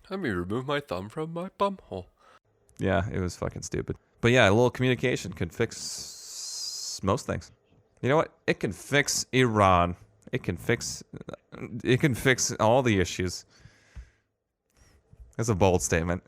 Let me remove my thumb from my bum hole. Yeah, it was fucking stupid. But yeah, a little communication could fix most things. You know what? It can fix Iran. It can fix all the issues. That's a bold statement.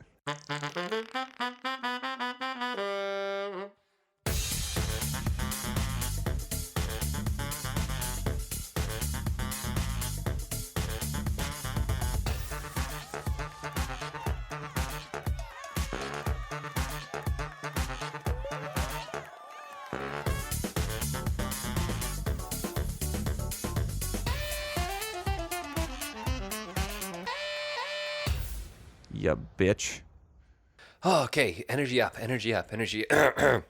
Ya bitch. Oh, okay. Energy up, energy up, energy. I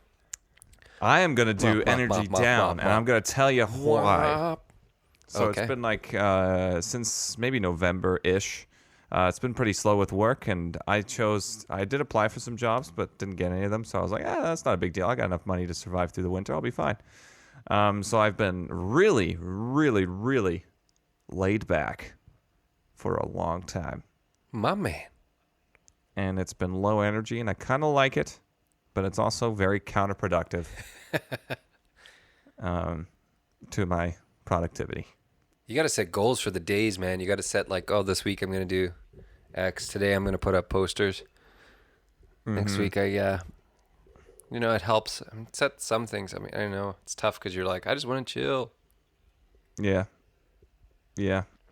am going to do Womp, womp, energy womp, womp, down, womp, and I'm womp. going to tell you why. Womp. So it's Okay. been like since maybe November-ish. It's been pretty slow with work, and I did apply for some jobs, but didn't get any of them. So I was like, that's not a big deal. I got enough money to survive through the winter. I'll be fine. So I've been really, really, really laid back for a long time. My man. And it's been low energy, and I kind of like it, but it's also very counterproductive to my productivity. You got to set goals for the days, man. You got to set like, oh, this week I'm going to do X. Today I'm going to put up posters. Next week it helps. Set some things. I mean, I know it's tough because you're like, I just want to chill. Yeah,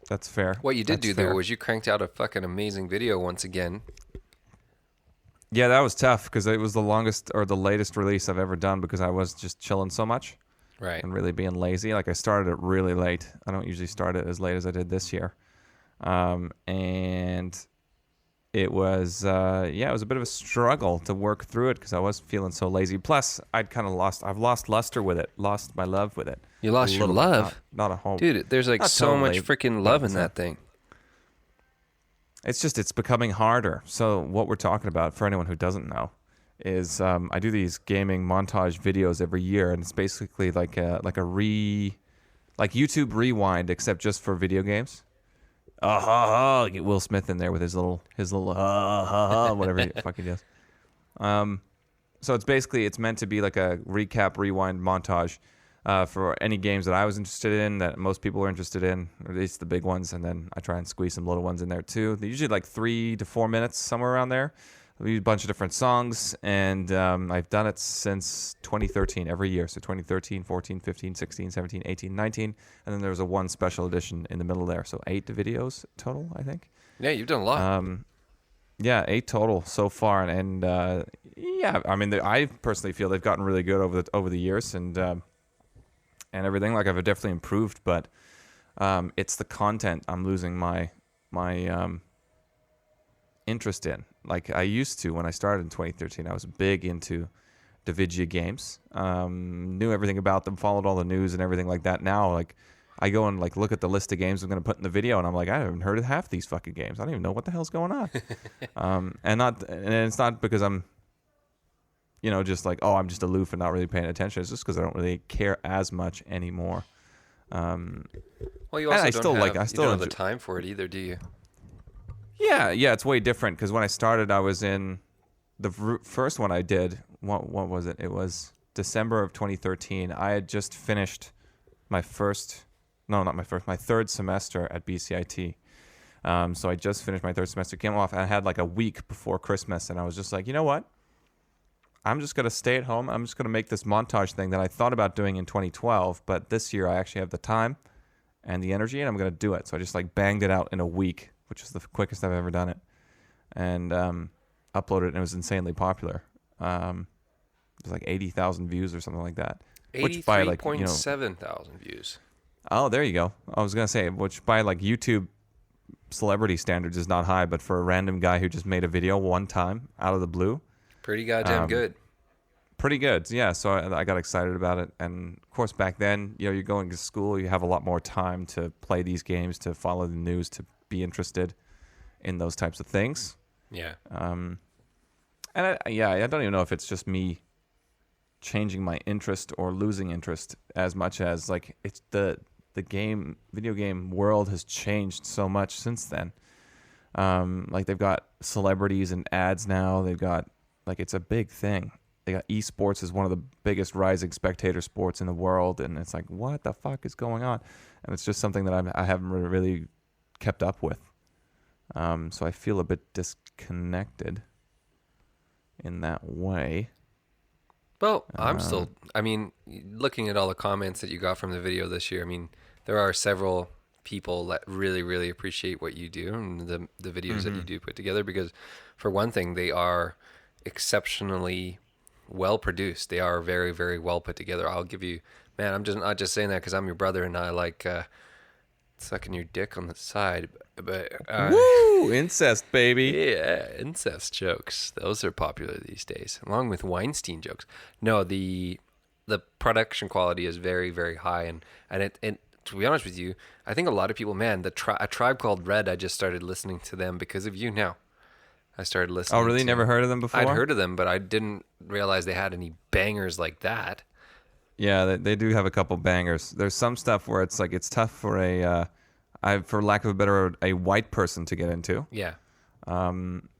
that's fair. What you did That's do fair. though was you cranked out a fucking amazing video once again. Yeah, that was tough because it was the longest or the latest release I've ever done because I was just chilling so much Right. and really being lazy. Like I started it really late. I don't usually start it as late as I did this year. And it was, it was a bit of a struggle to work through it because I was feeling so lazy. Plus, I've lost luster with it, lost my love with it. You lost A your little bit, love? not a whole. Dude, there's like Not so much totally, freaking but, love in that thing. It's becoming harder. So what we're talking about, for anyone who doesn't know, is I do these gaming montage videos every year, and it's basically like YouTube Rewind, except just for video games. Get Will Smith in there with his little whatever he fucking does. So it's meant to be like a recap rewind montage for any games that I was interested in, that most people are interested in, or at least the big ones, and then I try and squeeze some little ones in there too. They're usually like 3 to 4 minutes, somewhere around there. We use a bunch of different songs, and I've done it since 2013 every year. So 2013, 14, 15, 16, 17, 18, 19, and then there's a one special edition in the middle there. So 8 videos total, I think. Yeah, you've done a lot. Yeah, 8 total so far, and I mean, I personally feel they've gotten really good over the years, and everything. Like I've definitely improved, but it's the content I'm losing my interest in. Like I used to when I started in 2013. I was big into Davidia games, knew everything about them, followed all the news and everything like that. Now, like I go and like look at the list of games I'm going to put in the video, and I'm like, I haven't heard of half these fucking games. I don't even know what the hell's going on. And it's not because I'm, just like, I'm just aloof and not really paying attention. It's just because I don't really care as much anymore. Well, you also don't have the enjoy. time for it either, do you? Yeah, it's way different because when I started, I was in the first one I did. What was it? It was December of 2013. I had just finished my third semester at BCIT. So I just finished my third semester, came off, and I had like a week before Christmas, and I was just like, you know what? I'm just going to stay at home. I'm just going to make this montage thing that I thought about doing in 2012, but this year I actually have the time and the energy, and I'm going to do it. So I just like banged it out in a week, which is the quickest I've ever done it, and uploaded it, and it was insanely popular. It was like 80,000 views or something like that. 83.7 thousand views. Oh, there you go. I was going to say, which by like YouTube celebrity standards is not high, but for a random guy who just made a video one time out of the blue, pretty goddamn good. Pretty good, yeah. So I got excited about it, and of course back then, you're going to school, you have a lot more time to play these games, to follow the news, to be interested in those types of things. Yeah. And I don't even know if it's just me changing my interest or losing interest as much as like it's the video game world has changed so much since then. Like they've got celebrities and ads now. They've got like it's a big thing. They got esports as one of the biggest rising spectator sports in the world, and it's like, what the fuck is going on? And it's just something that I haven't really kept up with. So I feel a bit disconnected in that way. Well, I mean, looking at all the comments that you got from the video this year, I mean, there are several people that really, really appreciate what you do and the videos that you do put together, because for one thing, they are exceptionally well produced. They are very, very well put together. I'll give you, man, I'm just not just saying that because I'm your brother and I like sucking your dick on the side, but woo, incest, baby. yeah, incest jokes, those are popular these days, along with Weinstein jokes. No, the production quality is very, very high, and it to be honest with you, I think a lot of people, man, A Tribe Called Red, I just started listening to them because of you now. I started listening. Oh, really? Never heard of them before? I'd heard of them, but I didn't realize they had any bangers like that. Yeah, they do have a couple bangers. There's some stuff where it's like it's tough for for lack of a better, a white person to get into. Yeah.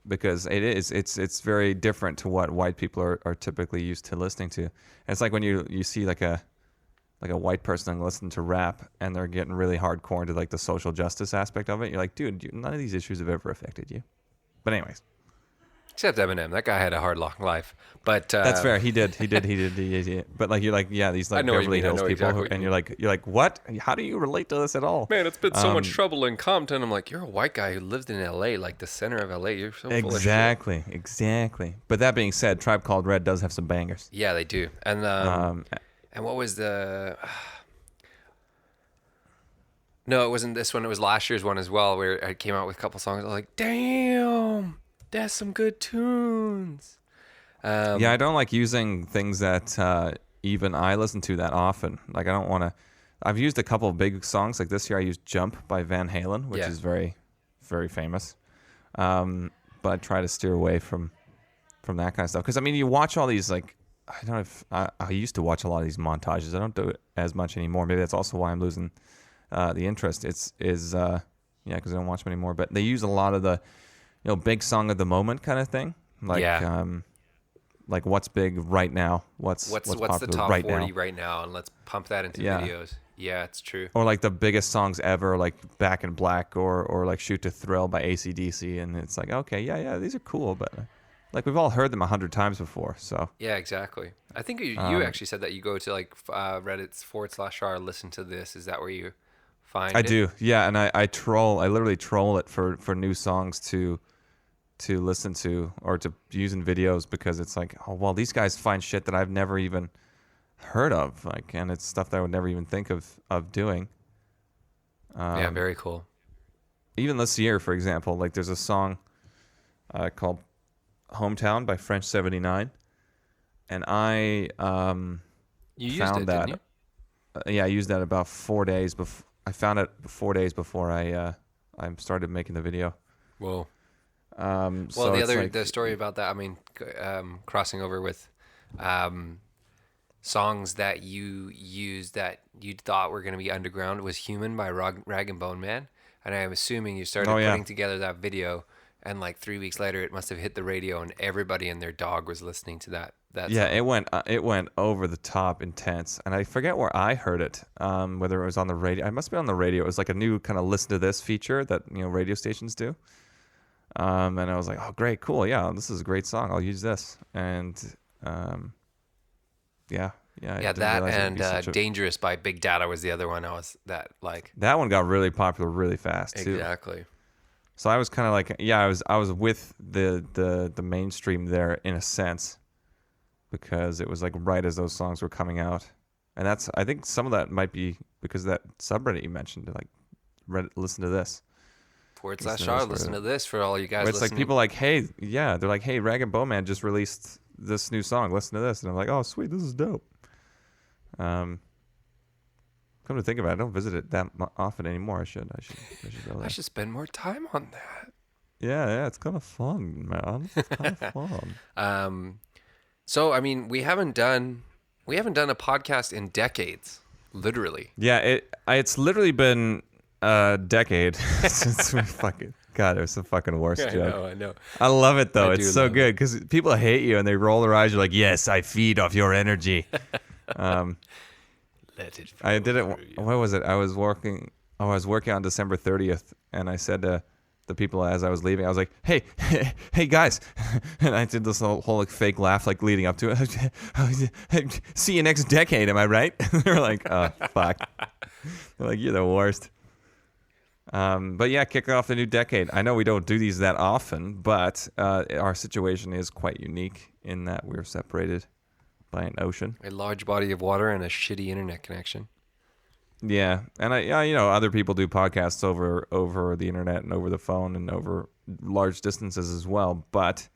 Because it's very different to what white people are typically used to listening to. And it's like when you see like a white person listen to rap and they're getting really hardcore into like the social justice aspect of it. You're like, dude, none of these issues have ever affected you. But anyways, Except Eminem, that guy had a hard, long life. But that's fair. He did. But like you're like, yeah, these like Beverly Hills people, exactly and you're like, what? How do you relate to this at all? Man, it's been so much trouble in Compton. I'm like, you're a white guy who lived in L.A., like the center of L.A. You're so full of shit. Exactly. But that being said, Tribe Called Red does have some bangers. Yeah, they do. And what was the? No, it wasn't this one. It was last year's one as well, where I came out with a couple songs. I was like, damn, that's some good tunes. Yeah, I don't like using things that even I listen to that often. Like I don't want to. I've used a couple of big songs. Like this year, I used "Jump" by Van Halen, which is very, very famous. But I try to steer away from that kind of stuff. Because I mean, you watch all these like I don't know if I used to watch a lot of these montages. I don't do it as much anymore. Maybe that's also why I'm losing the interest. Because I don't watch them anymore. But they use a lot of the big song of the moment kind of thing. Like what's big right now? What's popular the top right 40 now? right now, and let's pump that into videos. Yeah, it's true. Or like the biggest songs ever, like Back in Black or like Shoot to Thrill by AC/DC, and it's like, okay, yeah, these are cool, but like we've all heard them 100 times before, so. Yeah, exactly. I think you actually said that you go to like Reddit's /r listen to this. Is that where you find it? I do, yeah, and I literally troll it for new songs to listen to or to use in videos, because it's like, oh well, these guys find shit that I've never even heard of, like, and it's stuff that I would never even think of doing. Yeah, very cool. Even this year, for example, like there's a song called "Hometown" by French 79, and I you used found it, that. didn't you? Yeah, I used that about 4 days before. I found it 4 days before I started making the video. Whoa. So well, the the story about that, I mean, crossing over with songs that you used that you thought were going to be underground was "Human" by Rag and Bone Man, and I'm assuming you started putting together that video, and like 3 weeks later, it must have hit the radio, and everybody and their dog was listening to that. Yeah, song. It went over the top intense, and I forget where I heard it. Whether it was on the radio, I must have been on the radio. It was like a new kind of listen to this feature that radio stations do. And I was like, oh, great, cool. Yeah, this is a great song. I'll use this. And, Yeah, that and Dangerous by Big Data was the other one. That one got really popular really fast, too. Exactly. So I was kind of like, I was with the mainstream there in a sense, because it was like right as those songs were coming out. And I think some of that might be because of that subreddit you mentioned, like, listen to this. /r listen to this for all you guys it's listening. Like people like, hey, they're like, hey, Rag and Bone Man just released this new song, listen to this, and I'm like, oh sweet, this is dope. Come to think of it, I don't visit it that often anymore. I should go there. I should spend more time on that. Yeah, it's kind of fun, man. It's kind of fun. So I mean, we haven't done a podcast in decades, literally. Yeah, it's literally been a decade since we fucking God, it was the fucking worst joke. I know. I love it though. I It's do so love good because people hate you and they roll their eyes. You're like, yes, I feed off your energy. Let it I did it. flow through you. What was it? I was working on December 30th, and I said to the people as I was leaving, I was like, "Hey, hey guys," and I did this whole like fake laugh, like leading up to it. See you next decade, am I right? They're like, "Oh fuck," they're like, "You're the worst." But yeah, kicking off the new decade. I know we don't do these that often, but our situation is quite unique in that we're separated by an ocean. A large body of water and a shitty internet connection. Yeah, and other people do podcasts over the internet and over the phone and over large distances as well. But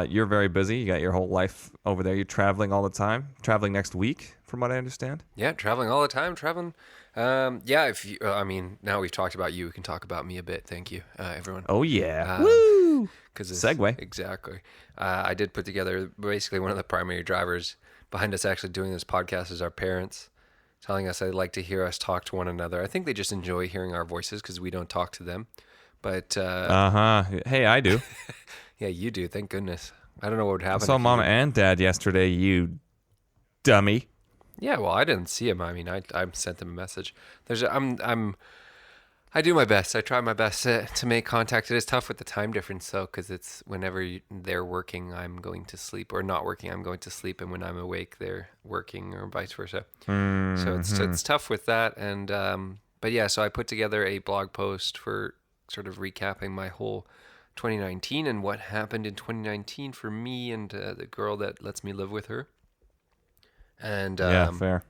you're very busy. You got your whole life over there. You're traveling all the time. Traveling next week, from what I understand. Yeah, traveling all the time. Traveling. Yeah. If you, I mean, now we've talked about you, we can talk about me a bit. Thank you, everyone. Oh yeah, woo! Because segue. Exactly. I did put together basically one of the primary drivers behind us actually doing this podcast is our parents telling us they'd like to hear us talk to one another. I think they just enjoy hearing our voices because we don't talk to them. But Hey, I do. yeah, you do. Thank goodness. I don't know what would happen. I saw Mom and Dad yesterday. You dummy. Yeah, well, I didn't see him. I mean, I sent them a message. I do my best. I try my best to make contact. It is tough with the time difference, though, because it's whenever they're working, I'm going to sleep, or not working, I'm going to sleep, and when I'm awake, they're working, or vice versa. Mm-hmm. So it's tough with that. And but yeah, so I put together a blog post for sort of recapping my whole 2019 and what happened in 2019 for me and the girl that lets me live with her. And yeah, fair.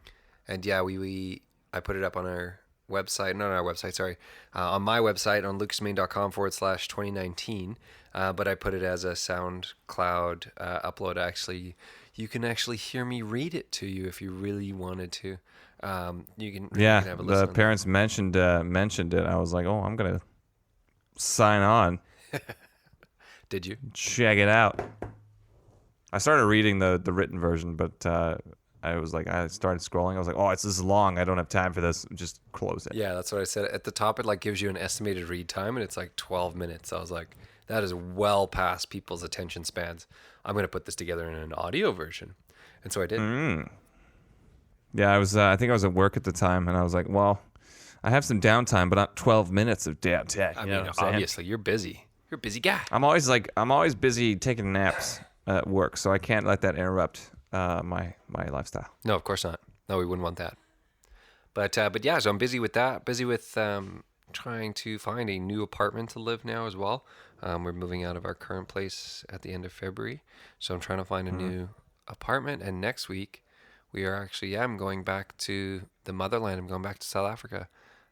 And yeah, I put it up on our website, not on our website, sorry, on my website on lucasmain.com/2019. But I put it as a SoundCloud upload. Actually, you can actually hear me read it to you if you really wanted to. You can have a listen. The parents mentioned it. I was like, oh, I'm gonna sign on. Did you? Check it out. I started reading the written version, but I started scrolling. I was like, oh, this is long. I don't have time for this. Just close it. Yeah, that's what I said. At the top, it like gives you an estimated read time, and it's like 12 minutes. I was like, that is well past people's attention spans. I'm going to put this together in an audio version. And so I did. Yeah, I think I was at work at the time, and I was like, well, I have some downtime, but not 12 minutes of downtime. I mean, obviously, you're busy. You're a busy guy. I'm always busy taking naps at work, so I can't let that interrupt my lifestyle. No, of course not. No, we wouldn't want that. But yeah, so I'm busy with that. Busy with trying to find a new apartment to live now as well. We're moving out of our current place at the end of February, so I'm trying to find a new apartment. And next week, we are actually I'm going back to the motherland. I'm going back to South Africa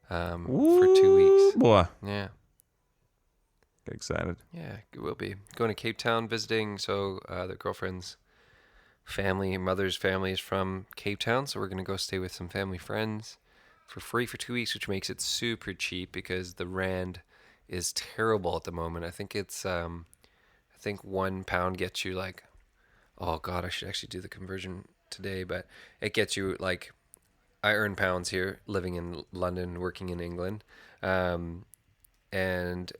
for 2 weeks. Boy, Yeah. get excited. Yeah, it will be going to Cape Town visiting. So the girlfriend's mother's family is from Cape Town, so we're gonna go stay with some family friends for free for 2 weeks, which makes it super cheap because the rand is terrible at the moment. I think it's I think £1 gets you like, oh god, I should actually do the conversion today, but it gets you like, I earn pounds here, living in London, working in England, and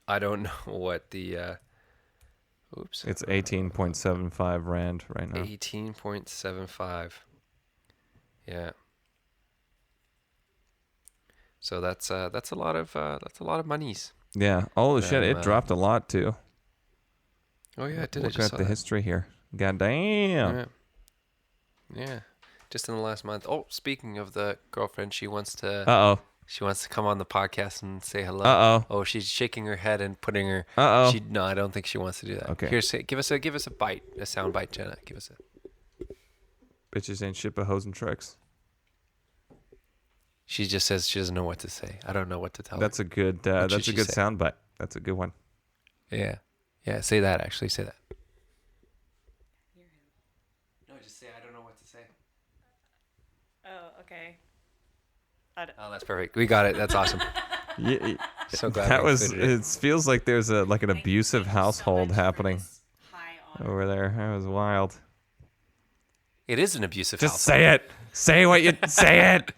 I don't know what the It's 18.75 rand right now. 18.75. Yeah. So that's a lot of monies. Yeah. Oh shit! It dropped a lot too. Oh yeah, it did. Look at the history here. God damn. Yeah. Yeah. Just in the last month. Oh, speaking of the girlfriend, she wants to come on the podcast and say hello. Oh, she's shaking her head and putting her. No, I don't think she wants to do that. Okay. Here, give us a bite, a sound bite, Jenna. Give us a. Bitches ain't shit but hoes and tricks. She just says she doesn't know what to say. I don't know what to tell That's her. a good. That's a good sound bite. That's a good one. Yeah. Yeah. Say that. Actually, say that. No, just say I don't know what to say. Oh, okay. Oh, that's perfect. We got it. That's awesome. Yeah, So glad that we was. included it. It feels like there's an abusive household happening over there. That was wild. It is an abusive Just house. say it. Say what you say it.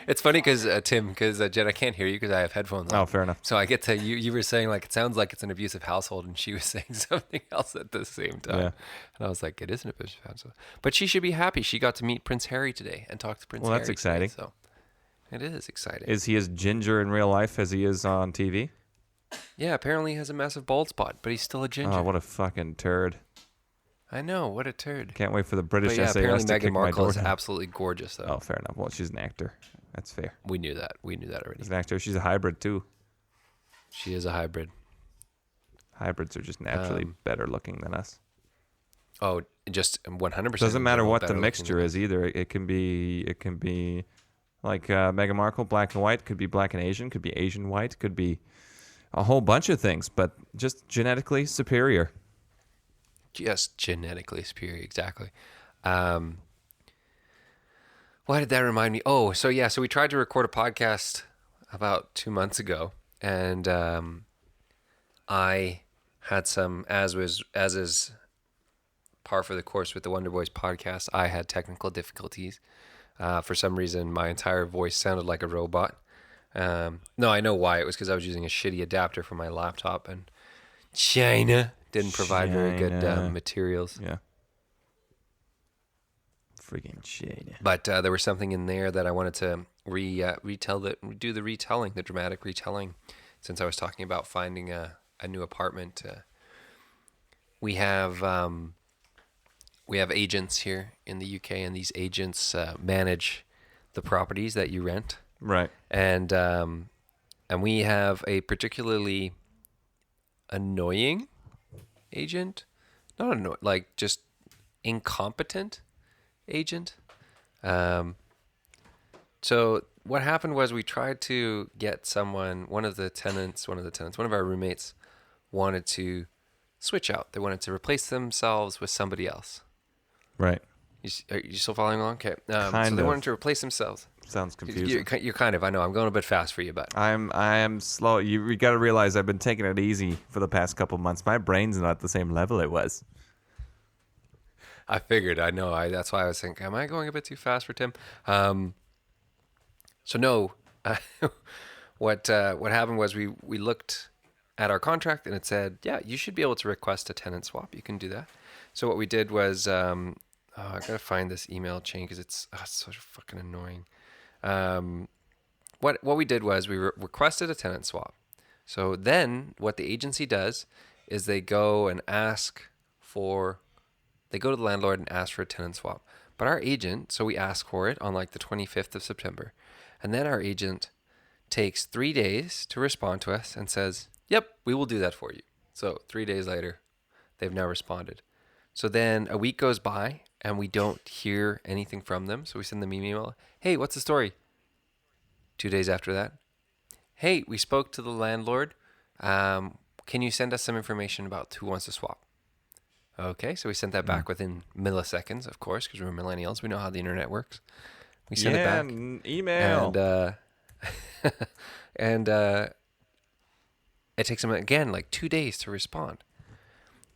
It's funny because Tim, because Jen, I can't hear you because I have headphones on. Oh, fair enough. So I get to you. You were saying like it sounds like it's an abusive household, and she was saying something else at the same time. Yeah. And I was like, it is an abusive household, but she should be happy. She got to meet Prince Harry today and talk to Prince Well, Harry. that's exciting. Today, so it is exciting. Is he as ginger in real life as he is on TV? Yeah, apparently he has a massive bald spot, but he's still a ginger. Oh, what a fucking turd. I know, what a turd. Can't wait for the British But yeah, SAS apparently to Meghan kick my Markle door is down. absolutely gorgeous, though. Oh, fair enough. Well, she's an actor. That's fair. We knew that. We knew that already. She's an actor. She's a hybrid, too. She is a hybrid. Hybrids are just naturally better looking than us. Oh, just 100%. Doesn't matter what the better mixture looking is either. It can be like Meghan Markle, black and white. Could be black and Asian. Could be Asian white. Could be a whole bunch of things, but just genetically superior. just genetically superior. Exactly. Why did that remind me? Oh, so yeah, so we tried to record a podcast about 2 months ago, and I had some, as is par for the course with the Wonder Boys podcast, I had technical difficulties. For some reason, my entire voice sounded like a robot. No, I know why. It was because I was using a shitty adapter for my laptop, and China didn't provide very good China. materials. Yeah. Freaking China. But there was something in there that I wanted to do the retelling, the dramatic retelling, since I was talking about finding a new apartment. We have agents here in the UK, and these agents manage the properties that you rent. Right. And we have a particularly annoying agent, not annoying, like just incompetent agent. So what happened was we tried to get someone, one of our roommates wanted to switch out. They wanted to replace themselves with somebody else. Right. Are you still following along? Okay. So Kind they of. wanted to replace themselves. Sounds confusing. You're kind of, I know, I'm going a bit fast for you, but I am slow. You got to realize I've been taking it easy for the past couple months. My brain's not at the same level it was. I figured, I know. That's why I was thinking, am I going a bit too fast for Tim? So no, what happened was we looked at our contract and it said, yeah, you should be able to request a tenant swap. You can do that. So what we did was, I gotta find this email chain because it's so fucking annoying. What we did was we requested a tenant swap. So then what the agency does is they go to the landlord and ask for a tenant swap. But our agent, so we asked for it on like the 25th of September. And then our agent takes 3 days to respond to us and says, yep, we will do that for you. So 3 days later, they've now responded. So then a week goes by and we don't hear anything from them. So we send them an email. Hey, what's the story? 2 days after that. Hey, we spoke to the landlord. Can you send us some information about who wants to swap? Okay, so we sent that back within milliseconds, of course, because we're millennials. We know how the internet works. We sent it back. Email. And it takes them, again, like 2 days to respond.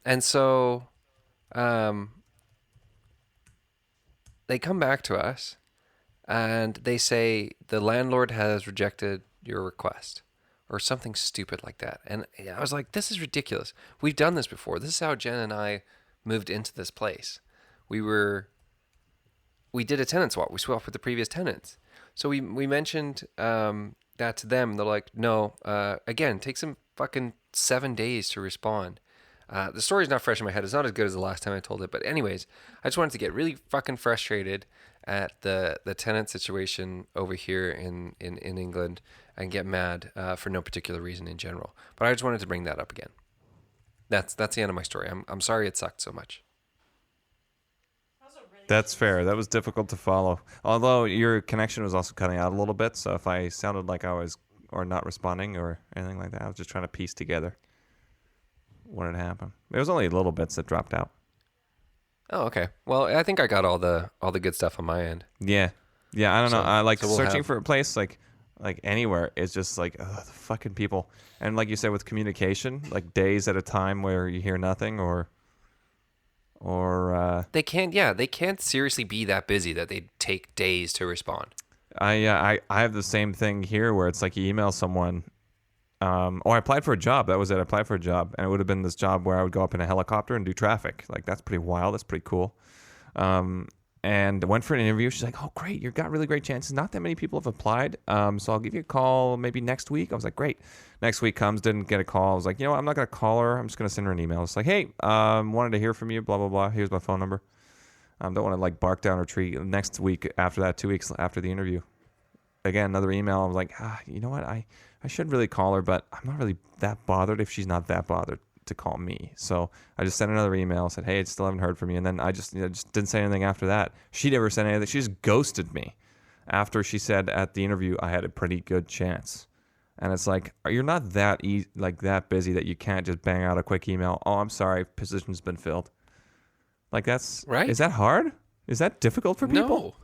And so they come back to us and they say the landlord has rejected your request or something stupid like that. And I was like, this is ridiculous. We've done this before. This is how Jen and I moved into this place. We did a tenant swap. We swapped with the previous tenants. So we mentioned that to them. They're like, no, again, it takes them fucking 7 days to respond. The story's not fresh in my head. It's not as good as the last time I told it. But anyways, I just wanted to get really fucking frustrated at the tenant situation over here in England and get mad for no particular reason in general. But I just wanted to bring that up again. That's the end of my story. I'm sorry it sucked so much. That's fair. That was difficult to follow. Although your connection was also cutting out a little bit, so if I sounded like I was or not responding or anything like that, I was just trying to piece together what had happened. It was only little bits that dropped out. Oh, okay. Well, I think I got all the good stuff on my end. Yeah. I don't know. I like so we'll searching have- for a place like anywhere is just like the fucking people. And like you said with communication, like days at a time where you hear nothing or they can't seriously be that busy that they take days to respond. I have the same thing here where it's like you email someone. I applied for a job. That was it. I applied for a job, and it would have been this job where I would go up in a helicopter and do traffic. Like, that's pretty wild. That's pretty cool. And I went for an interview. She's like, "Oh, great. You've got really great chances. Not that many people have applied. So I'll give you a call maybe next week." I was like, "Great." Next week comes, didn't get a call. I was like, "You know what? I'm not going to call her. I'm just going to send her an email." It's like, "Hey, wanted to hear from you, blah, blah, blah. Here's my phone number." Don't want to like bark down her tree. Next week after that, 2 weeks after the interview, again, another email. I was like, you know what? I should really call her, but I'm not really that bothered if she's not that bothered to call me. So I just sent another email, said, "Hey, I still haven't heard from you." And then I just didn't say anything after that. She never said anything. She just ghosted me after she said at the interview I had a pretty good chance. And it's like, you're not that that busy that you can't just bang out a quick email. "Oh, I'm sorry, position's been filled." Like, that's right. Is that hard? Is that difficult for people? No.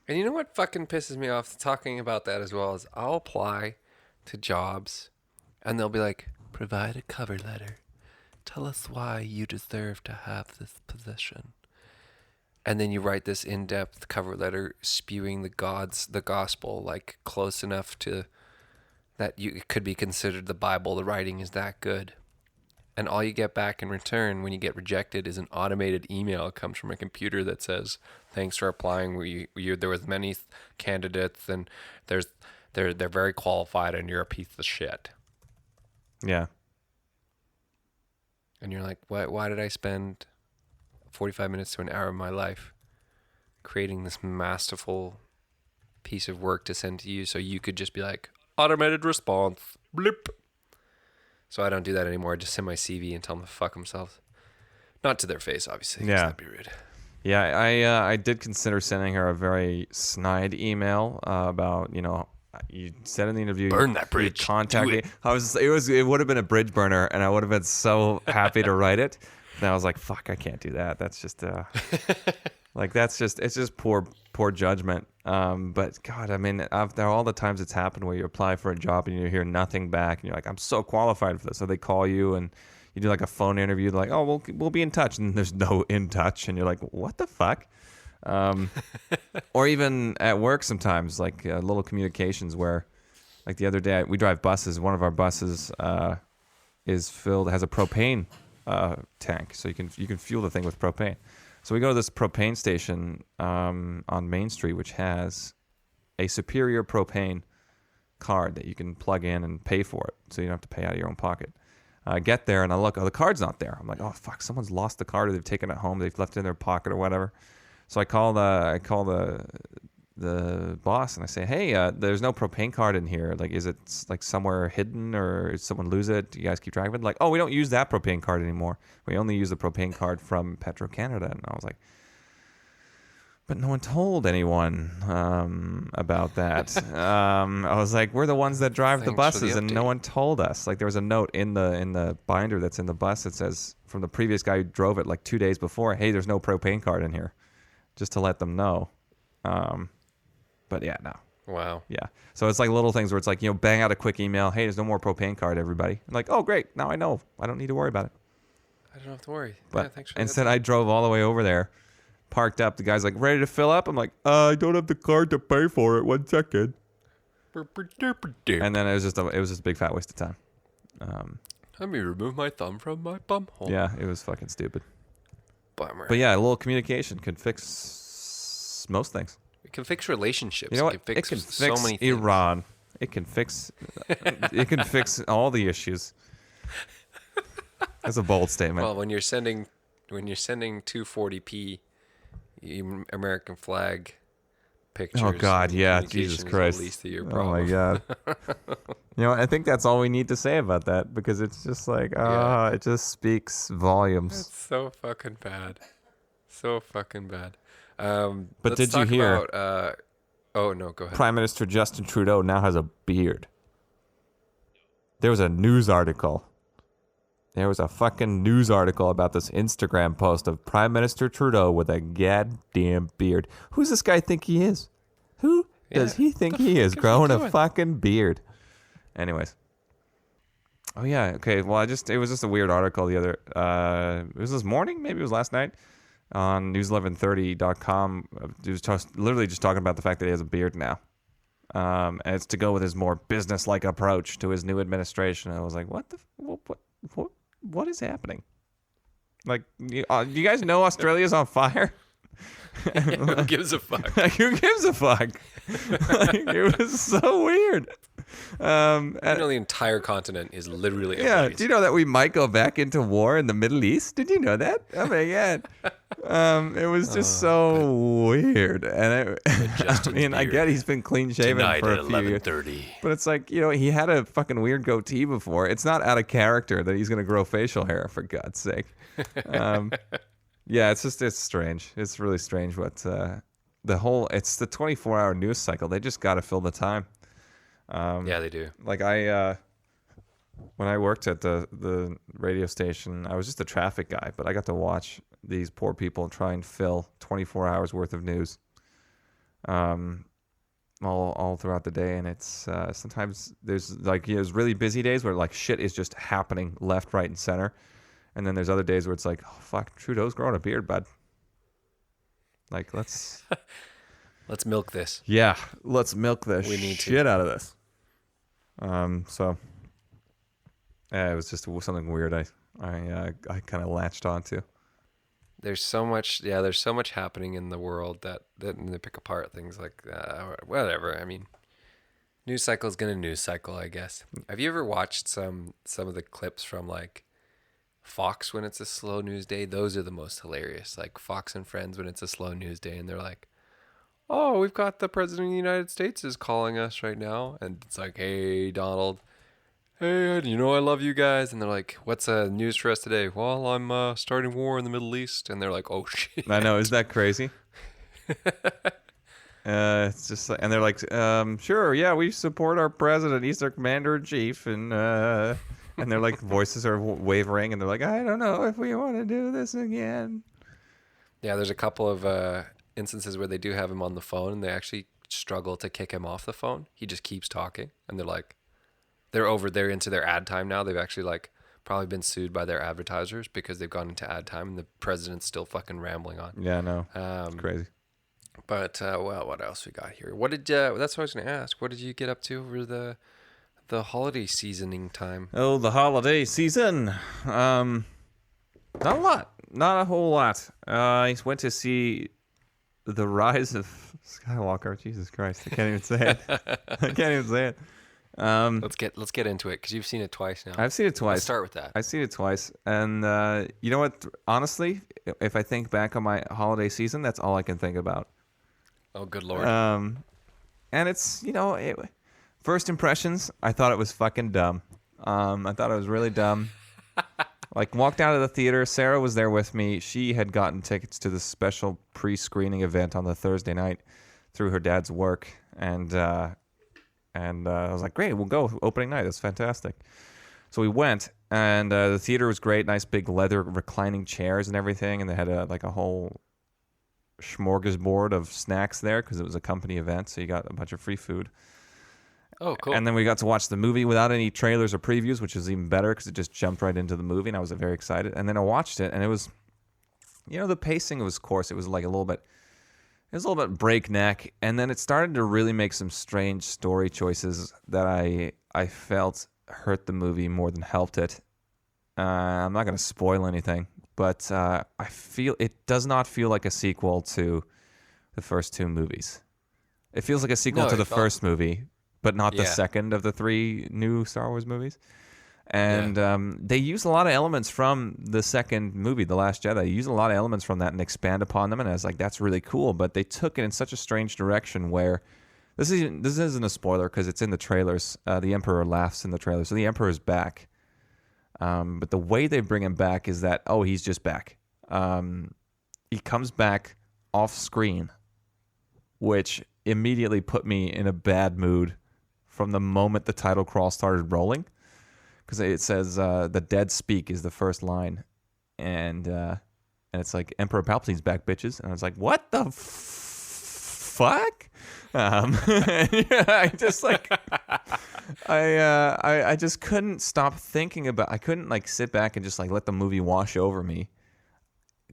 And you know what fucking pisses me off talking about that as well is I'll apply to jobs and they'll be like, "Provide a cover letter. Tell us why you deserve to have this position." And then you write this in-depth cover letter spewing the gospel, like close enough to that it could be considered the Bible. The writing is that good. And all you get back in return when you get rejected is an automated email. It comes from a computer that says, "Thanks for applying. There was many candidates, and they're very qualified, and you're a piece of shit." Yeah. And you're like, why did I spend 45 minutes to an hour of my life creating this masterful piece of work to send to you so you could just be like, "Automated response, blip." So I don't do that anymore. I just send my CV and tell them to fuck themselves. Not to their face, obviously. 'Cause that'd be rude. Yeah, I did consider sending her a very snide email about, you said in the interview, Burn that bridge. Contact Do me. it. It would have been a bridge burner, and I would have been so happy to write it. And I was like, "Fuck, I can't do that. That's just it's just poor judgment." But God, I mean, after all the times it's happened where you apply for a job and you hear nothing back, and you're like, "I'm so qualified for this," so they call you and you do like a phone interview, like, "Oh, we'll be in touch," and there's no in touch, and you're like, "What the fuck?" Or even at work sometimes, like little communications where, like the other day, we drive buses. One of our buses has a propane tank, so you can fuel the thing with propane. So we go to this propane station on Main Street, which has a Superior propane card that you can plug in and pay for it, so you don't have to pay out of your own pocket. I get there and I look, the card's not there. I'm like, "Oh fuck, someone's lost the card, or they've taken it home, they've left it in their pocket or whatever." So I call the boss and I say, "Hey, there's no propane card in here. Like, is it like somewhere hidden, or did someone lose it? Do you guys keep track of it?" Like, "Oh, we don't use that propane card anymore. We only use the propane card from Petro-Canada." And I was like, "But no one told anyone about that." I was like, "We're the ones that drive the Thanks for the buses, and no update. one told us." Like, there was a note in the binder that's in the bus that says from the previous guy who drove it like 2 days before, "Hey, there's no propane card in here," just to let them know. But yeah, no. Wow. Yeah. So it's like little things where it's like, bang out a quick email. "Hey, there's no more propane card, everybody." I'm like, "Oh, great. Now I know. I don't need to worry about it." I don't have to worry. But Thanks for instead, I drove all the way over there, parked up. The guy's like, "Ready to fill up?" I'm like, "I don't have the card to pay for it. 1 second." And then it was just a big fat waste of time. Let me remove my thumb from my bum hole. Yeah, it was fucking stupid. Bummer. But yeah, a little communication can fix most things. It can fix relationships. You know what? It can fix so many things. Iran. It can fix. It can fix all the issues. That's a bold statement. Well, when you're sending 240p American flag pictures. Oh God, yeah, communication Jesus is the Christ. least of your Oh problem. my God. I think that's all we need to say about that, because it's just like, Yeah. it just speaks volumes. That's so fucking bad. So fucking bad. But let's did you talk hear? About, oh no, go ahead. Prime Minister Justin Trudeau now has a beard. There was a news article. There was a fucking news article about this Instagram post of Prime Minister Trudeau with a goddamn beard. Who's this guy think he is? Who does he think he is, growing a fucking beard? Anyways. Oh yeah, okay. Well, it was just a weird article the other. It was this morning, maybe it was last night. on news1130.com. He was literally just talking about the fact that he has a beard now. And it's to go with his more business-like approach to his new administration. And I was like, what is happening? Like, you guys know Australia's on fire? Who gives a fuck? Like, who gives a fuck? Like, it was so weird. The entire continent is literally yeah. employees. Do you know that we might go back into war in the Middle East? Did you know that? Oh my god. It was just so weird, and I get he's been clean shaven for a few years, but it's like, he had a fucking weird goatee before. It's not out of character that he's gonna grow facial hair, for God's sake. Yeah, it's strange. It's really strange what it's the 24-hour news cycle. They just got to fill the time. Yeah, they do. Like when I worked at the radio station, I was just a traffic guy, but I got to watch these poor people try and fill 24 hours worth of news, all throughout the day. And it's sometimes there's like there's really busy days where like shit is just happening left, right, and center. And then there's other days where it's like, oh, fuck, Trudeau's growing a beard, bud. Like, let's milk this. Yeah, let's milk the shit out of this. So yeah, it was just something weird. I kind of latched onto. There's so much happening in the world that they pick apart things like whatever. I mean, news cycle is gonna news cycle, I guess. Have you ever watched some of the clips from like Fox when it's a slow news day? Those are the most hilarious. Like Fox and Friends when it's a slow news day, and they're like, "Oh, we've got the President of the United States is calling us right now," and it's like, "Hey, Donald, hey, I love you guys," and they're like, "What's news for us today?" "Well, I'm starting war in the Middle East," and they're like, "Oh shit!" I know, isn't that crazy? It's just like, and they're like, "Sure, yeah, we support our president. He's our commander in chief," and. And their like voices are wavering, and they're like, "I don't know if we want to do this again." Yeah, there's a couple of instances where they do have him on the phone, and they actually struggle to kick him off the phone. He just keeps talking, and they're like, they're into their ad time now. They've actually like probably been sued by their advertisers because they've gone into ad time, and the president's still fucking rambling on. Yeah, no, it's crazy. But well, what else we got here? That's what I was going to ask. What did you get up to over the holiday seasoning time? Oh, the holiday season. Not a lot. Not a whole lot. I went to see The Rise of Skywalker. Jesus Christ. I can't even say it. Let's get into it because you've seen it twice now. I've seen it twice. Let's start with that. I've seen it twice. And you know what? Honestly, if I think back on my holiday season, that's all I can think about. Oh, good Lord. And it's, first impressions, I thought it was fucking dumb. I thought it was really dumb. Like, walked out of the theater. Sarah was there with me. She had gotten tickets to this special pre-screening event on the Thursday night through her dad's work. And I was like, great, we'll go. Opening night. That's fantastic. So we went, and the theater was great. Nice big leather reclining chairs and everything. And they had a whole smorgasbord of snacks there because it was a company event. So you got a bunch of free food. Oh, cool. And then we got to watch the movie without any trailers or previews, which is even better because it just jumped right into the movie, and I was very excited. And then I watched it, and it was, the pacing was coarse. It was like a little bit breakneck, and then it started to really make some strange story choices that I felt hurt the movie more than helped it. I'm not going to spoil anything, but I feel it does not feel like a sequel to the first two movies. It feels like a sequel to the first movie, but not the second of the three new Star Wars movies. And they use a lot of elements from the second movie, The Last Jedi. They use a lot of elements from that and expand upon them. And I was like, that's really cool. But they took it in such a strange direction where this isn't a spoiler because it's in the trailers. The Emperor laughs in the trailer. So the Emperor is back. But the way they bring him back is that, he's just back. He comes back off screen, which immediately put me in a bad mood from the moment the title crawl started rolling, because it says the dead speak is the first line, and it's like Emperor Palpatine's back, bitches, and I was like, what the fuck? I just like I just couldn't stop thinking about. I couldn't like sit back and just like let the movie wash over me,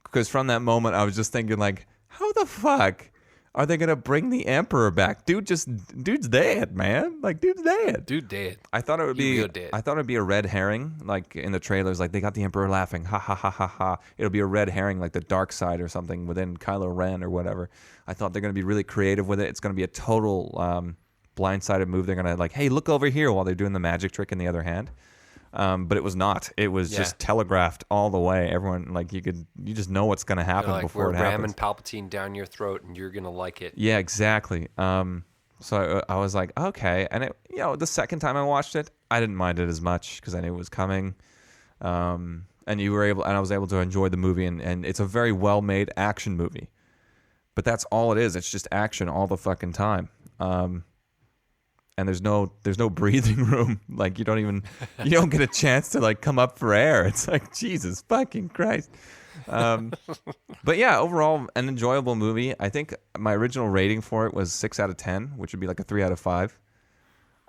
because from that moment I was just thinking like, how the fuck are they gonna bring the Emperor back? Dude's dead, man. Like, dude's dead. Dude dead. I thought it would He be real dead. I thought it'd be a red herring, like in the trailers, like they got the Emperor laughing, ha ha ha ha ha. It'll be a red herring, like the dark side or something within Kylo Ren or whatever. I thought they're gonna be really creative with it. It's gonna be a total blindsided move. They're gonna like, hey, look over here while they're doing the magic trick in the other hand. But it was not. It was just telegraphed all the way. Everyone, like, you just know what's gonna happen Like, before we're it happens. ramming Palpatine down your throat, and you're gonna like it. Yeah, exactly. So I was like, okay. And it, the second time I watched it, I didn't mind it as much because I knew it was coming. And I was able to enjoy the movie, and it's a very well-made action movie. But that's all it is. It's just action all the fucking time. And there's no breathing room. Like, you don't get a chance to like come up for air. It's like, Jesus fucking Christ. But yeah, overall an enjoyable movie. I think my original rating for it was 6 out of 10, which would be like a 3 out of 5.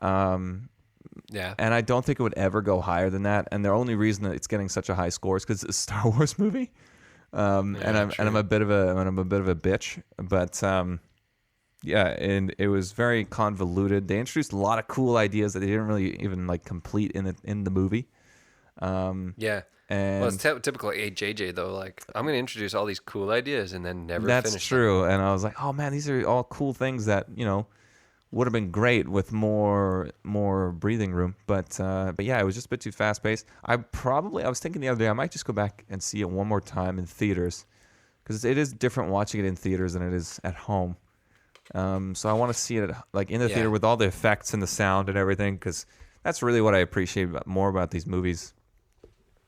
Yeah. And I don't think it would ever go higher than that. And the only reason that it's getting such a high score is because it's a Star Wars movie. And I'm a bit of a bitch, but yeah, and it was very convoluted. They introduced a lot of cool ideas that they didn't really even like complete in the movie. Yeah. And Well, it's typical AJJ though. Like, I'm gonna introduce all these cool ideas and then never that's finish true. And I was like, oh man, these are all cool things that would have been great with more breathing room. But yeah, it was just a bit too fast paced. I was thinking the other day I might just go back and see it one more time in theaters, because it is different watching it in theaters than it is at home. So I want to see it like in the theater with all the effects and the sound and everything, because that's really what I appreciate more about these movies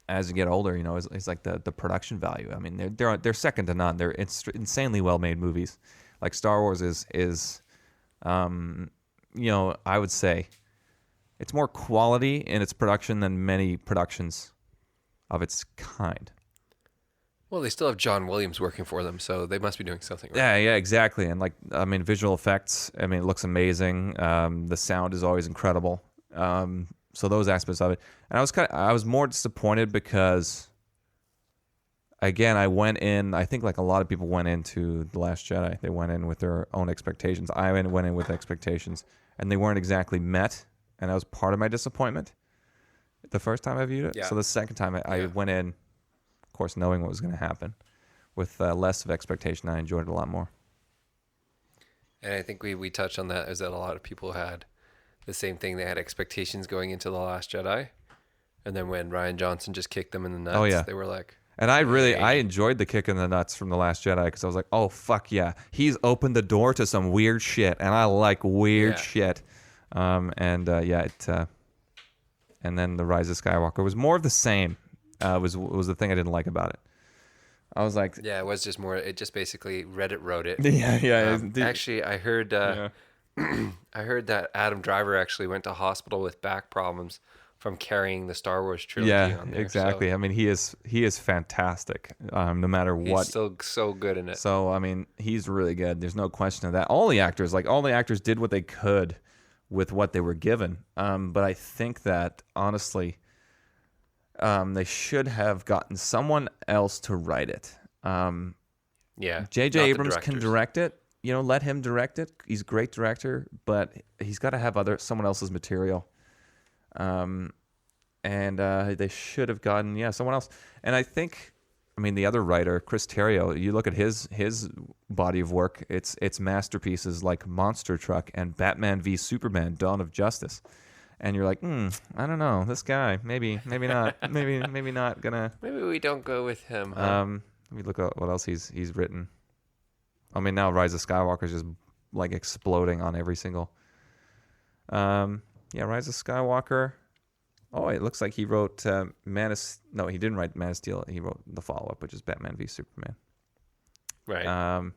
as you get older. Is like the production value. I mean, they're second to none. They're insanely well made movies. Like Star Wars is I would say it's more quality in its production than many productions of its kind. Well, they still have John Williams working for them, so they must be doing something right. Yeah, exactly. And visual effects, it looks amazing. The sound is always incredible. So those aspects of it. And I was more disappointed because, again, I went in, I think like a lot of people went into The Last Jedi. They went in with their own expectations. I went in with expectations, and they weren't exactly met. And that was part of my disappointment the first time I viewed it. Yeah. So the second time I went in, of course, knowing what was going to happen, with less of expectation. I enjoyed it a lot more. And I think we touched on that, is that a lot of people had the same thing. They had expectations going into The Last Jedi. And then when Rian Johnson just kicked them in the nuts, they were like... And I enjoyed the kick in the nuts from The Last Jedi, because I was like, oh, fuck yeah. He's opened the door to some weird shit, and I like weird shit. And then The Rise of Skywalker was more of the same. Was the thing I didn't like about it. I was like... Yeah, it was just more... It just basically... Reddit wrote it. Yeah. Actually, I heard... I heard that Adam Driver actually went to hospital with back problems from carrying the Star Wars trilogy on there. Exactly. So I mean, he is fantastic, no matter what. He's still so good in it. So, I mean, he's really good. There's no question of that. All the actors did what they could with what they were given. But I think that, honestly, they should have gotten someone else to write it. J.J. Abrams can direct it. Let him direct it. He's a great director, but he's got to have someone else's material. And they should have gotten someone else. And I think, the other writer, Chris Terrio, you look at his body of work, it's masterpieces like Monster Truck and Batman v Superman: Dawn of Justice. And you're like, I don't know, this guy, maybe not, maybe not gonna. Maybe we don't go with him. Let me look at what else he's written. Now Rise of Skywalker is just like exploding on every single. Rise of Skywalker. Oh, it looks like he wrote No, he didn't write Man of Steel. He wrote the follow-up, which is Batman v Superman. Right.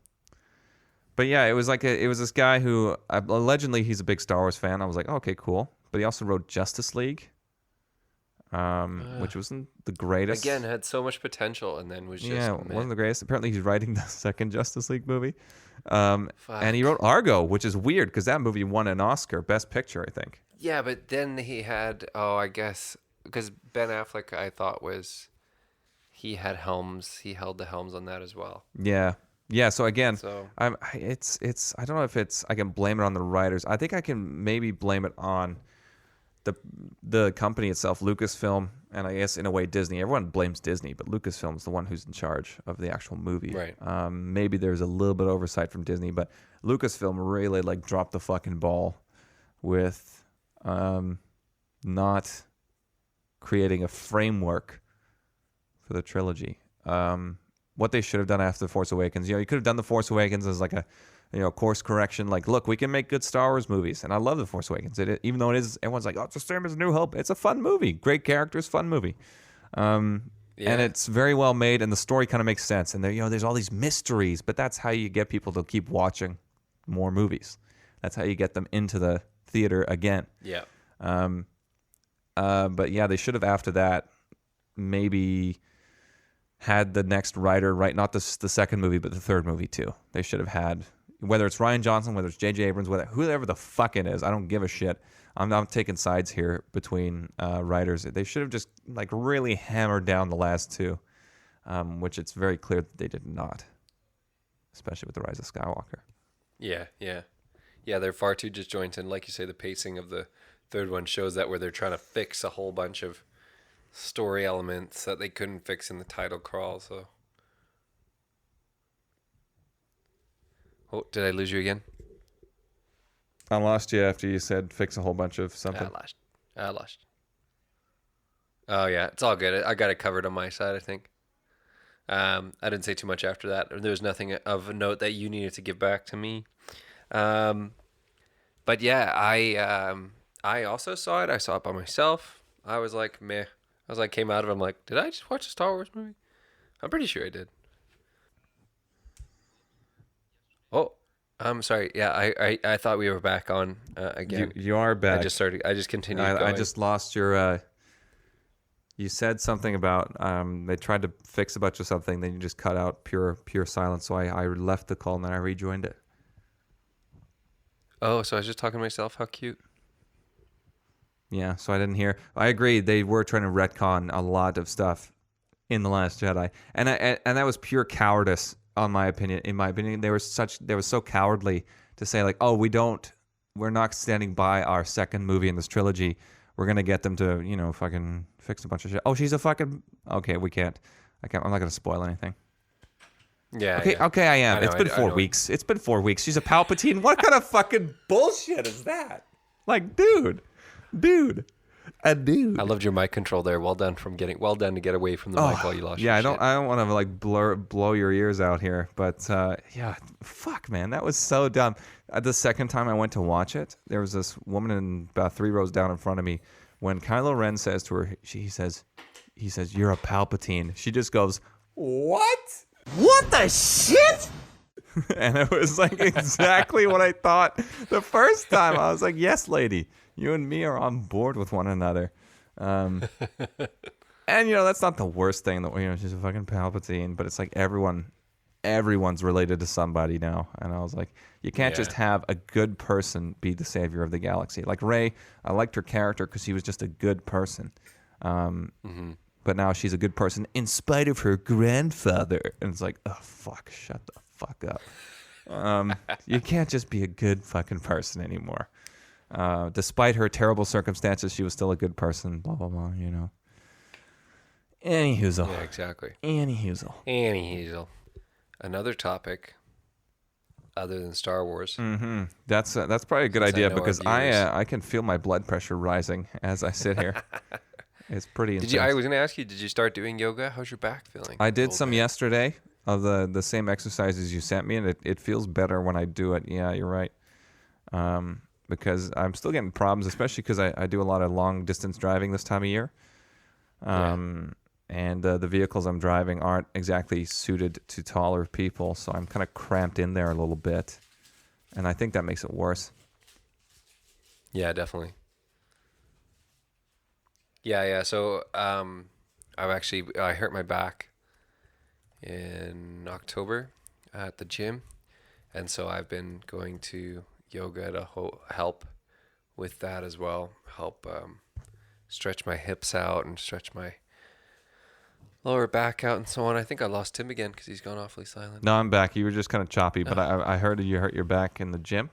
But yeah, it was this guy who allegedly he's a big Star Wars fan. I was like, okay, cool. But he also wrote Justice League, which wasn't the greatest. Again, had so much potential, and then was just wasn't the greatest. Apparently, he's writing the second Justice League movie. And he wrote Argo, which is weird because that movie won an Oscar, Best Picture, I think. Yeah, but then he had, I guess, because Ben Affleck, I thought he had helms. He held the helms on that as well. Yeah. Yeah, so again, So it's I don't know if I can blame it on the writers. I think I can maybe blame it on the company itself, Lucasfilm, and I guess in a way Disney. Everyone blames Disney, but Lucasfilm is the one who's in charge of the actual movie. Right. Maybe there's a little bit of oversight from Disney, but Lucasfilm really like dropped the fucking ball with not creating a framework for the trilogy. What they should have done after The Force Awakens, you could have done The Force Awakens as like a course correction. Like, look, we can make good Star Wars movies, and I love The Force Awakens. Even though it is, everyone's like, oh, it's the same as New Hope. It's a fun movie, great characters, fun movie, and it's very well made, and the story kind of makes sense. And there's all these mysteries, but that's how you get people to keep watching more movies. That's how you get them into the theater again. Yeah. But yeah, they should have after that maybe had the next writer write not the second movie, but the third movie too. They should have had, whether it's Rian Johnson, whether it's J.J. Abrams, whoever the fuck it is, I don't give a shit. I'm not taking sides here between writers. They should have just like really hammered down the last two, which it's very clear that they did not, especially with The Rise of Skywalker. Yeah. They're far too disjointed. And like you say, the pacing of the third one shows that, where they're trying to fix a whole bunch of story elements that they couldn't fix in the title crawl. So, did I lose you again? I lost you after you said fix a whole bunch of something. I lost. Oh yeah, it's all good. I got it covered on my side, I think. I didn't say too much after that. There was nothing of note that you needed to give back to me. But yeah, I also saw it. I saw it by myself. I was like, meh. I was like, came out of it, I'm like, did I just watch a Star Wars movie? I'm pretty sure I did. Oh, I'm sorry. Yeah, I thought we were back on again. You are back. I just continued going. I just lost your. You said something about they tried to fix a bunch of something, then you just cut out pure silence. So I left the call and then I rejoined it. Oh, so I was just talking to myself. How cute. Yeah, so I didn't hear. I agree. They were trying to retcon a lot of stuff in The Last Jedi, and that was pure cowardice, in my opinion. They were so cowardly to say like, oh, we're not standing by our second movie in this trilogy. We're gonna get them to fucking fix a bunch of shit. Oh, she's a fucking okay. We can't. I'm not gonna spoil anything. Yeah. Okay. Yeah. Okay. I am. It's been 4 weeks. It's been 4 weeks. She's a Palpatine. What kind of fucking bullshit is that? Like, dude. I loved your mic control there. Well done to get away from the mic while you lost your I shit. don't want to like blow your ears out here, but yeah, fuck man, that was so dumb. The second time I went to watch it, there was this woman in about 3 rows down in front of me. When Kylo Ren says to her, he says, "You're a Palpatine." She just goes, "What? What the shit?" And it was like exactly what I thought the first time. I was like, "Yes, lady. You and me are on board with one another." And that's not the worst thing that she's a fucking Palpatine, but it's like everyone's related to somebody now. And I was like, you can't just have a good person be the savior of the galaxy. Like Rey, I liked her character because she was just a good person. But now she's a good person in spite of her grandfather. And it's like, oh fuck, shut the fuck up. You can't just be a good fucking person anymore. Despite her terrible circumstances, she was still a good person, blah, blah, blah, Anyhoozle. Yeah, exactly. Anyhoozle. Another topic other than Star Wars. Mm-hmm. That's probably a good idea because I can feel my blood pressure rising as I sit here. It's pretty intense. I was going to ask you, did you start doing yoga? How's your back feeling? I did some yesterday of the same exercises you sent me, and it feels better when I do it. Yeah, you're right. Because I'm still getting problems, especially because I do a lot of long distance driving this time of year. And the vehicles I'm driving aren't exactly suited to taller people, so I'm kind of cramped in there a little bit. And I think that makes it worse. Yeah, definitely. Yeah. So I hurt my back in October at the gym. And so I've been going to yoga to help with that as well. Help stretch my hips out and stretch my lower back out and so on. I think I lost Tim again because he's gone awfully silent. No, I'm back. You were just kind of choppy, but Oh. I heard you hurt your back in the gym.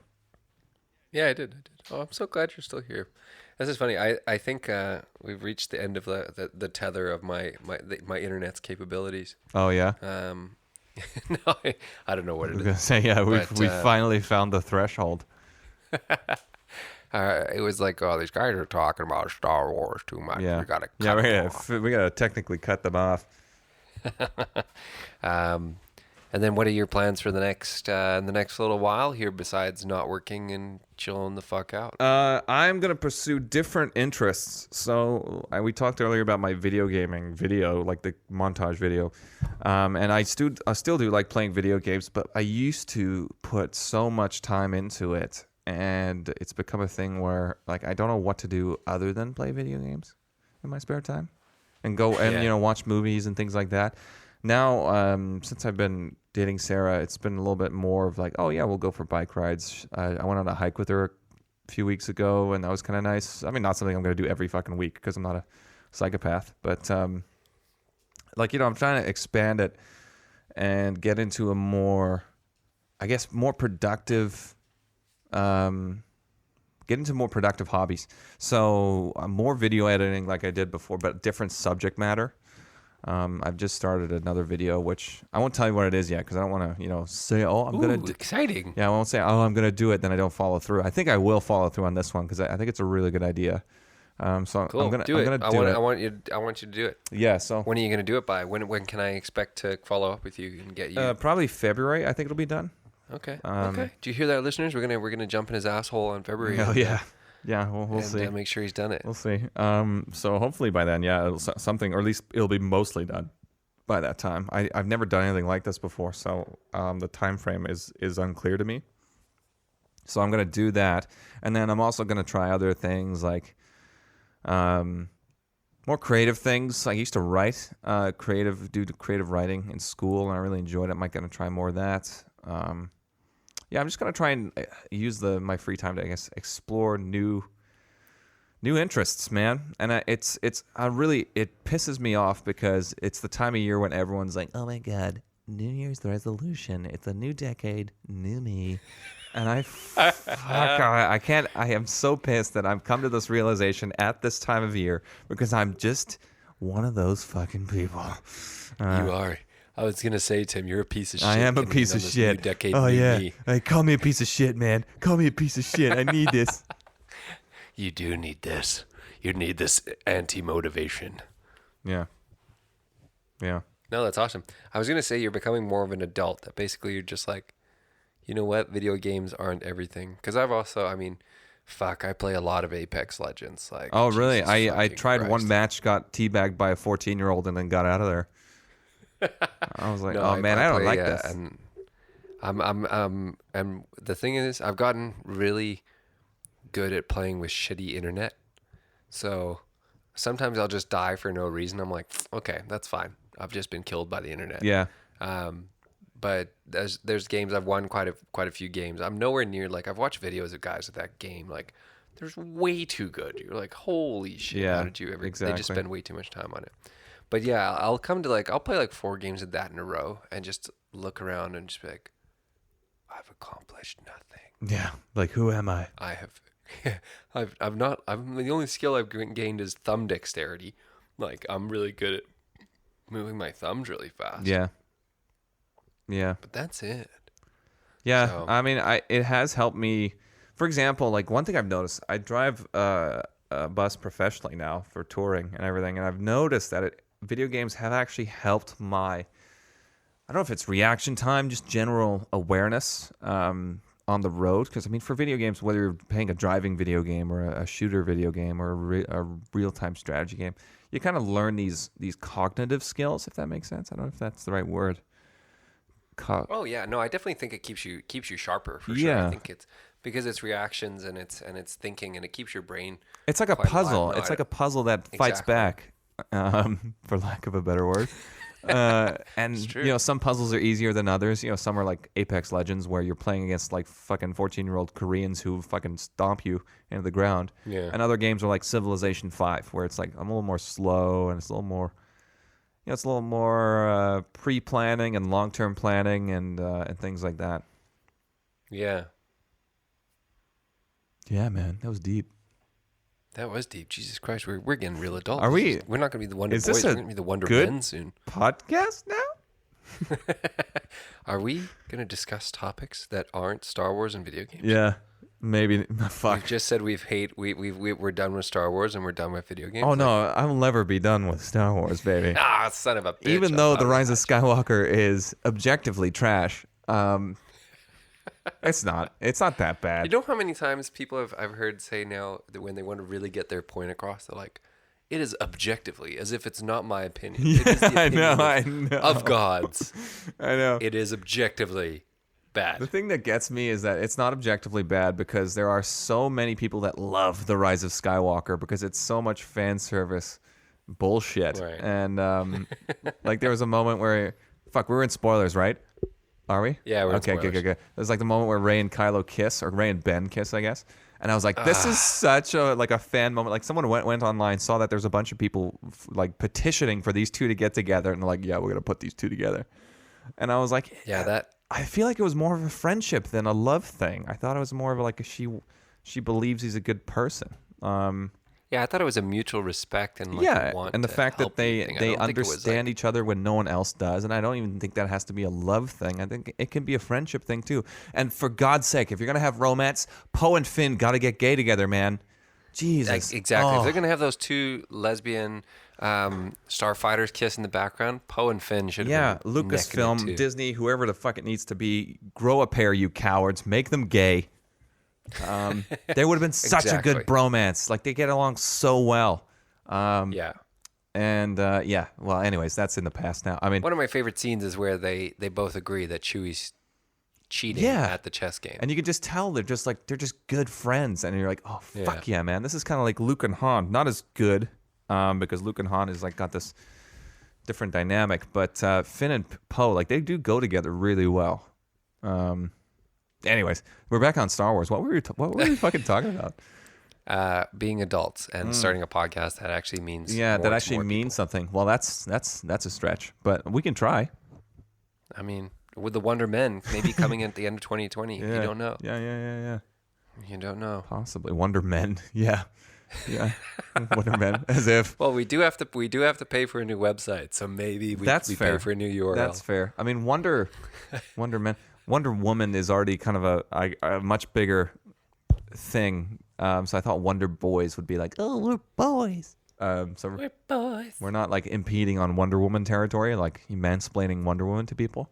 Yeah, I did. Oh, I'm so glad you're still here. This is funny. I think we've reached the end of the tether of my internet's capabilities. Oh yeah. No, I don't know what I it was is. gonna say yeah. We But, finally found the threshold. It was like, oh, these guys are talking about Star Wars too much. Yeah. We gotta Yeah, cut we it gotta off. we gotta technically cut them off. And then, what are your plans for the next little while here besides not working and chilling the fuck out? I'm gonna pursue different interests. So we talked earlier about my video gaming video, like the montage video, and I still do like playing video games, but I used to put so much time into it, and it's become a thing where like I don't know what to do other than play video games in my spare time, and go and Yeah. watch movies and things like that. Now, since I've been dating Sarah, it's been a little bit more of like, oh yeah, we'll go for bike rides. I went on a hike with her a few weeks ago, and that was kind of nice. I mean, not something I'm going to do every fucking week because I'm not a psychopath, but like I'm trying to expand it and get into a more, I guess, more productive, get into more productive hobbies. So more video editing, like I did before, but different subject matter. I've just started another video, which I won't tell you what it is yet because I don't want to, say, oh, I'm gonna. Exciting. Yeah, I won't say, oh, I'm gonna do it. Then I don't follow through. I think I will follow through on this one because I think it's a really good idea. So Cool. I'm gonna do it. I'm gonna do it. I want you to do it. Yeah. So When are you gonna do it by? When can I expect to follow up with you and get you? probably February. I think it'll be done. Okay. Okay. Do you hear that, listeners? We're gonna jump in his asshole on February. Oh and, yeah. Yeah. We'll and, see. make sure he's done it. We'll see. So hopefully by then, yeah, it'll something, or at least it'll be mostly done by that time. I've never done anything like this before, so the time frame is unclear to me. So I'm gonna do that, and then I'm also gonna try other things like more creative things. I used to write creative writing in school, and I really enjoyed it. I'm gonna try more of that. Yeah, I'm just gonna try and use my free time to, I guess, explore new interests, man. And it pisses me off because it's the time of year when everyone's like, oh my god, New Year's resolution, it's a new decade, new me. And I can't. I am so pissed that I've come to this realization at this time of year because I'm just one of those fucking people. You are. I was gonna say, Tim, you're a piece of shit. I am a coming piece on of this shit. new decade, Oh new yeah. me. Hey, call me a piece of shit, man. Call me a piece of shit. I need this. You do need this. You need this anti-motivation. Yeah. Yeah. No, that's awesome. I was gonna say you're becoming more of an adult. That basically you're just like, you know what? Video games aren't everything. Because I've also, I mean, fuck, I play a lot of Apex Legends. Like, Oh, really? Jesus I fucking tried one Christ. match, got teabagged by a 14-year-old, and then got out of there. I was like, No, oh man, I don't play, like this. And and the thing is, I've gotten really good at playing with shitty internet. So sometimes I'll just die for no reason. I'm like, okay, that's fine. I've just been killed by the internet. Yeah. But there's games I've won quite a few games. I'm nowhere near, like, I've watched videos of guys with that game. Like, they're way too good. You're like, holy shit! Yeah, How did you ever? They exactly. just spend way too much time on it. But yeah, I'll come to I'll play like 4 games of that in a row and just look around and just be like, I've accomplished nothing. Yeah. Like, who am I? I have, the only skill I've gained is thumb dexterity. Like, I'm really good at moving my thumbs really fast. Yeah. Yeah. But that's it. Yeah. So- I mean, it has helped me. For example, like one thing I've noticed, I drive a bus professionally now for touring and everything, and I've noticed that video games have actually helped my, I don't know if it's reaction time, just general awareness on the road. Because I mean, for video games, whether you're playing a driving video game or a shooter video game or a real-time strategy game, you kind of learn these cognitive skills, if that makes sense. I don't know if that's the right word. Oh yeah, no, I definitely think it keeps you sharper for sure. Yeah. I think it's because it's reactions and it's thinking and it keeps your brain. It's like a quite alive. puzzle. No, It's I- like a puzzle that fights Exactly. back, for lack of a better word. And true. some puzzles are easier than others. Some are like Apex Legends, where you're playing against like fucking 14-year-old Koreans who fucking stomp you into the ground. Yeah. And other games are like Civilization 5, where it's like I'm a little more slow and it's a little more. it's a little more pre-planning and long-term planning and things like that. Yeah. Yeah, man, that was deep. That was deep. Jesus Christ, we're getting real adult. Are we? We're not going to be the Wonder Is Boys. this We're a going to be the Wonder good Men soon. podcast now? Are we going to discuss topics that aren't Star Wars and video games? Yeah, maybe. We've Fuck. just said we're done with Star Wars and we're done with video games. Oh no, I will never be done with Star Wars, baby. Son of a bitch. Even though The Rise of Skywalker is objectively trash, it's not. It's not that bad. You know how many times I've heard say now that when they want to really get their point across, they're like, it is objectively, as if it's not my opinion. It is the opinion I know. of gods. I know. It is objectively bad. The thing that gets me is that it's not objectively bad because there are so many people that love The Rise of Skywalker because it's so much fan service bullshit. Right. And like there was a moment where, we're in spoilers, right? Are we? Yeah, we're in okay. spoilers. Good. There's like the moment where Rey and Kylo kiss, or Rey and Ben kiss, I guess. And I was like, this is such a fan moment. Like someone went online, saw that there's a bunch of people like petitioning for these two to get together, and they're like, yeah, we're gonna put these two together. And I was like, I feel like it was more of a friendship than a love thing. I thought it was more of like she believes he's a good person. Yeah, I thought it was a mutual respect and and the fact that they understand each other when no one else does, and I don't even think that has to be a love thing. I think it can be a friendship thing too. And for God's sake, if you're gonna have romance, Poe and Finn got to get gay together, man. Jesus, exactly. If they're gonna have those two lesbian starfighters kiss in the background, Poe and Finn should have been Lucasfilm, Disney, whoever the fuck it needs to be, grow a pair, you cowards, make them gay. They would have been such a good bromance. Like they get along so well. Yeah. And well, anyways, that's in the past now. I mean, one of my favorite scenes is where they both agree that Chewie's cheating at the chess game, and you can just tell they're just good friends, and you're like, oh fuck yeah, man, this is kind of like Luke and Han, not as good, because Luke and Han is like got this different dynamic, but Finn and Poe, like they do go together really well. Anyways, we're back on Star Wars. What were we fucking talking about? Being adults and starting a podcast that actually means that actually means something. Well, that's a stretch, but we can try. I mean, with the Wonder Men maybe coming at the end of 2020, you don't know. Yeah. You don't know. Possibly Wonder Men. Yeah. Wonder Men. As if. Well, we do have to pay for a new website, so maybe we pay for a new URL. That's fair. I mean, Wonder Men. Wonder Woman is already kind of a much bigger thing. So I thought Wonder Boys would be like, oh, we're boys. So we're boys. We're not like impeding on Wonder Woman territory, like mansplaining Wonder Woman to people.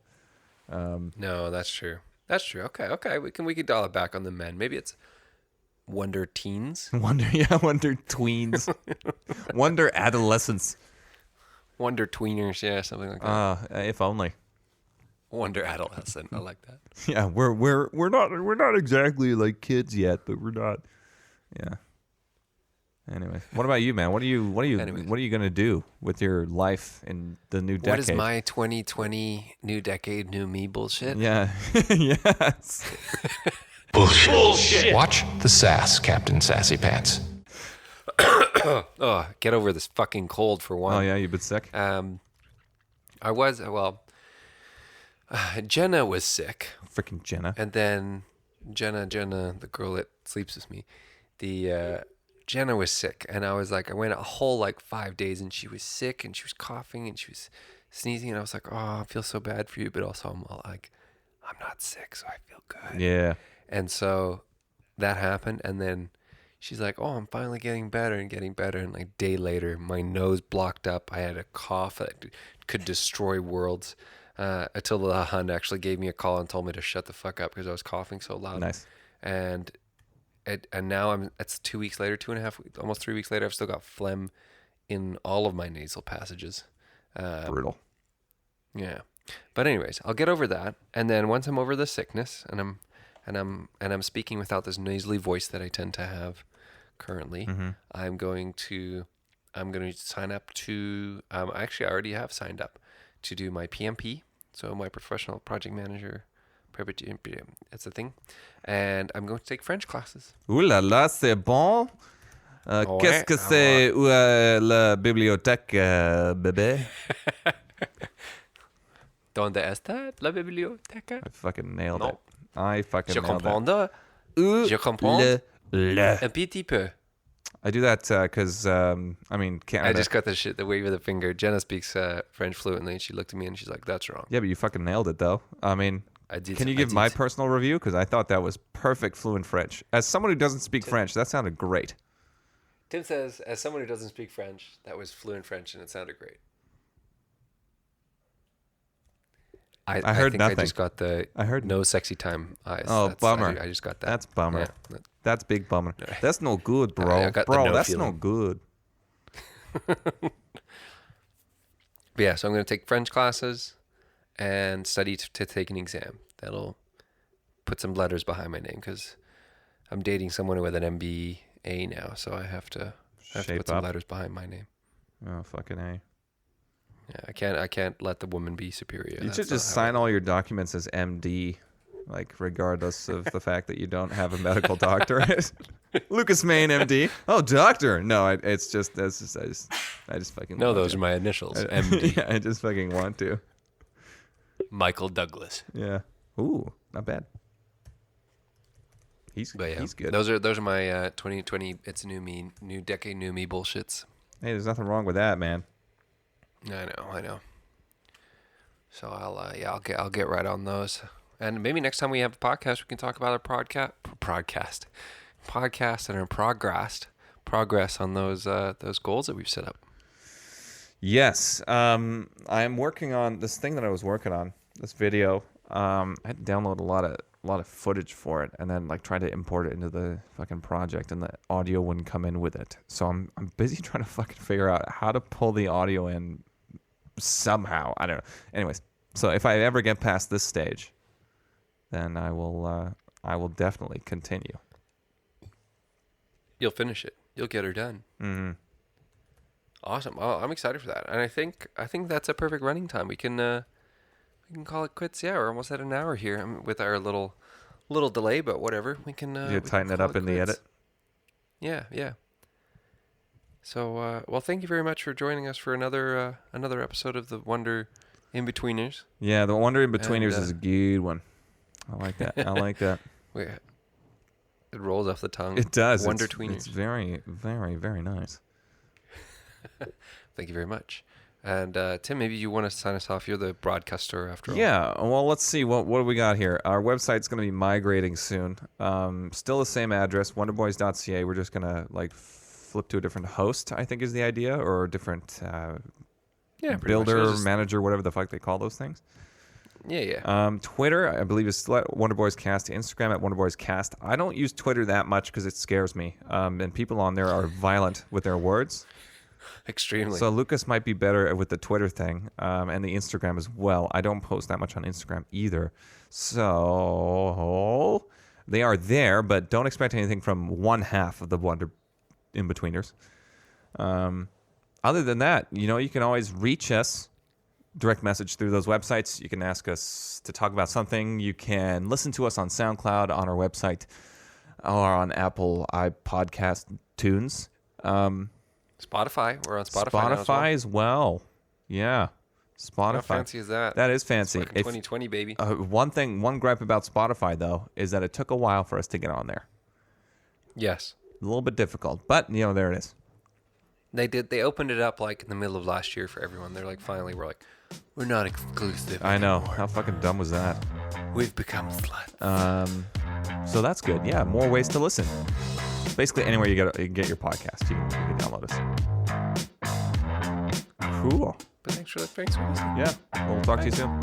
No, that's true. That's true. Okay. We can dial it back on the men. Maybe it's Wonder Teens. Wonder tweens. Wonder adolescents. Wonder tweeners. Yeah, something like that. If only. Wonder adolescent. I like that. Yeah, we're not exactly like kids yet, but we're not. Yeah. Anyway, what about you, man? What are you gonna do with your life in the new decade? What is my 2020 new decade, new me bullshit? Yeah. Yes. Bullshit. Watch the sass, Captain Sassy Pants. Oh, get over this fucking cold for one. Oh yeah, you've been sick. Jenna was sick. Freaking Jenna. And then Jenna, the girl that sleeps with me, Jenna was sick, and I was like, I went a whole 5 days, and she was sick, and she was coughing, and she was sneezing, and I was like, oh, I feel so bad for you, but also I'm like, I'm not sick, so I feel good. Yeah. And so that happened, and then she's like, oh, I'm finally getting better, and a day later, my nose blocked up. I had a cough that could destroy worlds. Until the Hun actually gave me a call and told me to shut the fuck up because I was coughing so loud. Nice. And now it's 2 weeks later, 2.5, almost 3 weeks later. I've still got phlegm in all of my nasal passages. Brutal. Yeah. But anyways, I'll get over that. And then once I'm over the sickness and I'm speaking without this nasally voice that I tend to have currently, I'm going to sign up to, actually I already have signed up to do my PMP, so my professional project manager, that's the thing, and I'm going to take French classes. Ooh la la, c'est bon. Qu'est-ce que c'est la bibliothèque, bébé? Donde está la biblioteca? I fucking nailed No. it. I fucking Je nailed comprends. that. Je comprends. Le. Un petit peu. I do that because, I mean, Canada. I just got the wave of the finger. Jenna speaks French fluently, and she looked at me and she's like, "That's wrong." Yeah, but you fucking nailed it, though. I mean, I did. can you give my personal review? Because I thought that was perfect fluent French. As someone who doesn't speak French, that sounded great. Tim says, as someone who doesn't speak French, that was fluent French, and it sounded great. I heard think nothing. I just got the I heard no sexy time eyes. Oh, bummer. I just got that. That's bummer. Yeah. That's big bummer. That's no good, bro. I got the Bro, no that's feeling. no good. But yeah, so I'm going to take French classes and study to take an exam. That'll put some letters behind my name because I'm dating someone with an MBA now, so I have to Shape put some up. letters behind my name. Oh, fucking A. Yeah, I can't let the woman be superior. You That's should not just how sign all your documents as MD, like regardless of the fact that you don't have a medical doctorate. Lucas Main, MD. Oh, doctor. No, I just fucking. No, want those to. are my initials. MD. Yeah, I just fucking want to. Michael Douglas. Yeah. Ooh, not bad. He's good. Those are my 2020. It's new me, new decade, new me bullshits. Hey, there's nothing wrong with that, man. I know. So I'll get right on those. And maybe next time we have a podcast, we can talk about our podcast and our progress on those goals that we've set up. Yes. I'm working on this thing that I was working on, this video. I had to download a lot of footage for it and then like try to import it into the fucking project, and the audio wouldn't come in with it. So I'm busy trying to fucking figure out how to pull the audio in somehow. I don't know. Anyways, so if I ever get past this stage, then I will definitely continue. You'll finish it. You'll get her done. Mm-hmm. Awesome. Oh, I'm excited for that. And I think that's a perfect running time. We can call it quits. Yeah, we're almost at an hour here with our little delay, but whatever. We can Tighten it up in the edit. Yeah. So, well, thank you very much for joining us for another episode of the Wonder In-Betweeners. Yeah, the Wonder In-Betweeners And, is a good one. I like that. I like that. It rolls off the tongue. It does. Wonder It's Tweeners. very, very, very nice. Thank you very much. And Tim, maybe you want to sign us off. You're the broadcaster after all. Yeah. Well, let's see. What do we got here? Our website's going to be migrating soon. Still the same address, wonderboys.ca. We're just going to like flip to a different host, I think is the idea, or a different builder, manager, whatever the fuck they call those things. Yeah. Twitter, I believe, is still at WonderboysCast. Instagram at WonderboysCast. I don't use Twitter that much because it scares me. And people on there are violent with their words. Extremely. So Lucas might be better with the Twitter thing and the Instagram as well. I don't post that much on Instagram either. So they are there, but don't expect anything from one half of the Wonder In-Betweeners. Other than that, you can always reach us, direct message through those websites. You can ask us to talk about something. You can listen to us on SoundCloud, on our website, or on Apple iPodcast tunes. Spotify. We're on Spotify now as well. Yeah. Spotify. How fancy is that? That is fancy. It's 2020, baby. One gripe about Spotify, though, is that it took a while for us to get on there. Yes. A little bit difficult, but, there it is. They did. They opened it up like in the middle of last year for everyone. They're like, finally, we're not exclusive I know. anymore. How fucking dumb was that? We've become sluts. So that's good. Yeah, more ways to listen. Basically, anywhere you get your podcast, you can download us. Cool. But thanks for listening. Yeah. We'll talk to you soon.